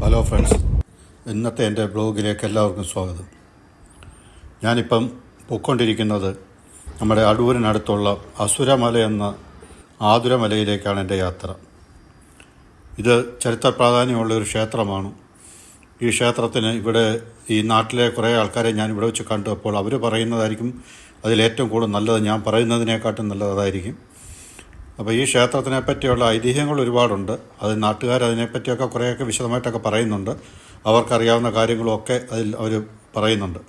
Hello friends, ഇന്നത്തെ എൻ്റെ ബ്ലോഗിലേക്ക് എല്ലാവർക്കും സ്വാഗതം. ഞാനിപ്പം പൊയ്ക്കൊണ്ടിരിക്കുന്നത് നമ്മുടെ അടൂരിനടുത്തുള്ള അസുരമല എന്ന ആതുരമലയിലേക്കാണ് എൻ്റെ യാത്ര. ഇത് ചരിത്ര പ്രാധാന്യമുള്ള ഒരു ക്ഷേത്രമാണ്. ഈ ക്ഷേത്രത്തിന് ഇവിടെ ഈ നാട്ടിലെ കുറേ ആൾക്കാരെ ഞാൻ ഇവിടെ വെച്ച് കണ്ടു. അപ്പോൾ അവർ പറയുന്നതായിരിക്കും അതിലേറ്റവും കൂടുതൽ നല്ലത്, ഞാൻ പറയുന്നതിനെക്കാട്ടും നല്ലതായിരിക്കും. അപ്പോൾ ഈ ക്ഷേത്രത്തിനെ പറ്റിയുള്ള ഐതിഹ്യങ്ങൾ ഒരുപാടുണ്ട്. അത് നാട്ടുകാർ അതിനെപ്പറ്റിയൊക്കെ കുറേയൊക്കെ വിശദമായിട്ടൊക്കെ പറയുന്നുണ്ട്. അവർക്കറിയാവുന്ന കാര്യങ്ങളൊക്കെ അതിൽ അവർ പറയുന്നുണ്ട്.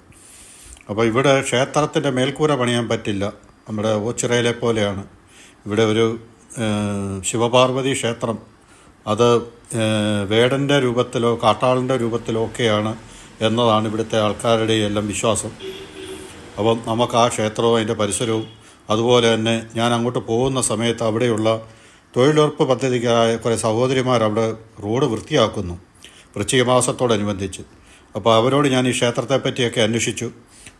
അപ്പോൾ ഇവിടെ ക്ഷേത്രത്തിൻ്റെ മേൽക്കൂര പണിയാൻ പറ്റില്ല. നമ്മുടെ ഓച്ചിറയിലെ പോലെയാണ് ഇവിടെ ഒരു ശിവപാർവതി ക്ഷേത്രം. അത് വേടൻ്റെ രൂപത്തിലോ കാട്ടാളിൻ്റെ രൂപത്തിലോ ഒക്കെയാണ് എന്നതാണ് ഇവിടുത്തെ ആൾക്കാരുടെ എല്ലാം വിശ്വാസം. അപ്പം നമുക്ക് ആ ക്ഷേത്രവും അതിൻ്റെ പരിസരവും അതുപോലെ തന്നെ ഞാൻ അങ്ങോട്ട് പോകുന്ന സമയത്ത് അവിടെയുള്ള തൊഴിലുറപ്പ് പദ്ധതിക്കായ കുറേ സഹോദരിമാർ അവിടെ റോഡ് വൃത്തിയാക്കുന്നു വൃശ്ചിക മാസത്തോടനുബന്ധിച്ച്. അപ്പോൾ അവരോട് ഞാൻ ഈ ക്ഷേത്രത്തെപ്പറ്റിയൊക്കെ അന്വേഷിച്ചു.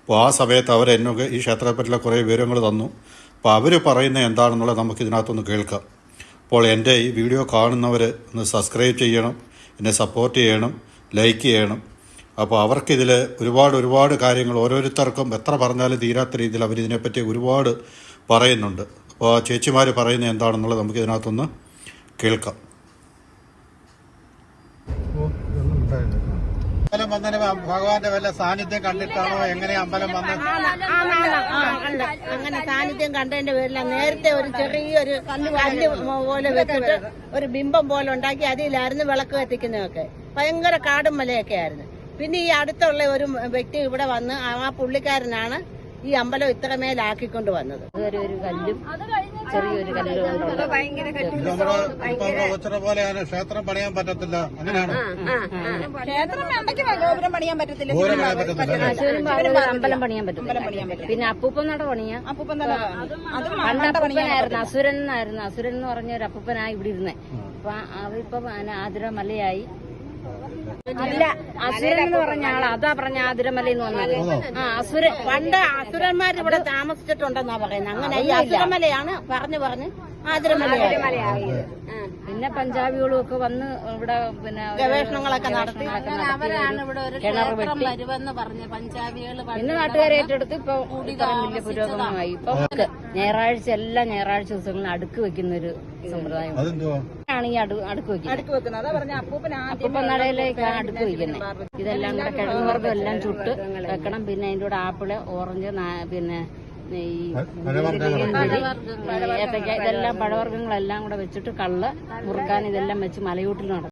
അപ്പോൾ ആ സമയത്ത് അവരെന്നൊക്കെ ഈ ക്ഷേത്രത്തെപ്പറ്റിയുള്ള കുറേ വിവരങ്ങൾ തന്നു. അപ്പോൾ അവർ പറയുന്നത് എന്താണെന്നുള്ളത് നമുക്കിതിനകത്തൊന്ന് കേൾക്കാം. അപ്പോൾ എൻ്റെ ഈ വീഡിയോ കാണുന്നവർ ഒന്ന് സബ്സ്ക്രൈബ് ചെയ്യണം, എന്നെ സപ്പോർട്ട് ചെയ്യണം, ലൈക്ക് ചെയ്യണം. അപ്പോൾ അവർക്കിതിൽ ഒരുപാട് കാര്യങ്ങൾ ഓരോരുത്തർക്കും എത്ര പറഞ്ഞാലും തീരാത്ത രീതിയിൽ അവരിതിനെപ്പറ്റി ഒരുപാട് പറയുന്നുണ്ട്. അപ്പോൾ ആ ചേച്ചിമാർ പറയുന്നത് എന്താണെന്നുള്ളത് നമുക്കിതിനകത്തൊന്ന് കേൾക്കാം. അമ്പലം വന്നതിന് ഭഗവാന്റെ വല്ല സാന്നിധ്യം കണ്ടിട്ടാണോ എങ്ങനെ അമ്പലം വന്നത്? അങ്ങനെ സാന്നിധ്യം കണ്ടതിന്റെ പേരിലാണ് നേരത്തെ ഒരു ചെറിയൊരു കല്ല് പോലെ വെച്ചിട്ട് ഒരു ബിംബം പോലെ ഉണ്ടാക്കി അതിലായിരുന്നു വിളക്ക് കത്തിക്കുന്നതൊക്കെ. ഭയങ്കര കാടും മലയൊക്കെ ആയിരുന്നു. പിന്നെ ഈ അടുത്തുള്ള ഒരു വ്യക്തി ഇവിടെ വന്ന് ആ പുള്ളിക്കാരനാണ് ഈ അമ്പലം ഇത്രമേലാക്കിക്കൊണ്ട് വന്നത്. ഒരു കല്ലും ചെറിയൊരു കല്ലും പോലെയാണ്. ക്ഷേത്രം പണിയാൻ പറ്റത്തില്ല, അങ്ങനെയാണ്. ഗോപുരം പണിയാൻ പറ്റത്തില്ല, അമ്പലം പണിയാൻ പറ്റത്തില്ല. പിന്നെ അപ്പൂപ്പൻ നട പണിയാ. പണ്ട് അപ്പൂപ്പനായിരുന്നു, അസുരൻ എന്നായിരുന്നു. അസുരൻ എന്ന് പറഞ്ഞ ഒരു അപ്പൂപ്പനാ ഇവിടെ ഇരുന്നേ. അപ്പൊ അവരിപ്പം ആതിരമലയായി. അല്ല, അസുരൻ എന്ന് പറഞ്ഞ ആളാ, അതാ പറഞ്ഞ ആതിരമലയെന്ന് വന്നത്. അസുരൻ പണ്ട് അസുരന്മാർ ഇവിടെ താമസിച്ചിട്ടുണ്ടെന്നാ പറയുന്നത്. അങ്ങനെ ഈ അസുരമലയാണ് പറഞ്ഞ് ആതിരമലയായി. പിന്നെ പഞ്ചാബികളും ഒക്കെ വന്ന് ഇവിടെ പിന്നെ ഗവേഷണങ്ങളൊക്കെ നടത്തി അവരാണ് ഇവിടെ ഒരു ക്ഷേത്രം വരുമെന്ന് പറഞ്ഞ പഞ്ചാബികള്. പിന്നെ നാട്ടുകാരെ ഏറ്റെടുത്ത് ഇപ്പൊ വലിയ പുരോഗമനമായി. ഇപ്പൊ ഞായറാഴ്ച എല്ലാ ഞായറാഴ്ച ദിവസങ്ങളിൽ അടുക്ക് വെക്കുന്ന ഒരു സമ്പ്രദായം ആണ് ഈ അടുക്ക് വെക്കുന്നത്. അപ്പൂപ്പൻ നടയിലേക്കാണ് അടുക്ക് വെക്കുന്നത്. ഇതെല്ലാം കൂടെ കിഴങ്ങ് വർഗ്ഗം എല്ലാം ചുട്ട് വെക്കണം. പിന്നെ അതിന്റെ കൂടെ ആപ്പിള്, ഓറഞ്ച്, പിന്നെ ഈ ഏത്തക്ക, ഇതെല്ലാം പഴവർഗ്ഗങ്ങളെല്ലാം കൂടെ വെച്ചിട്ട് കള്ള് മുറുക്കാൻ ഇതെല്ലാം വെച്ച് മലയൂട്ടിൽ നടക്കും.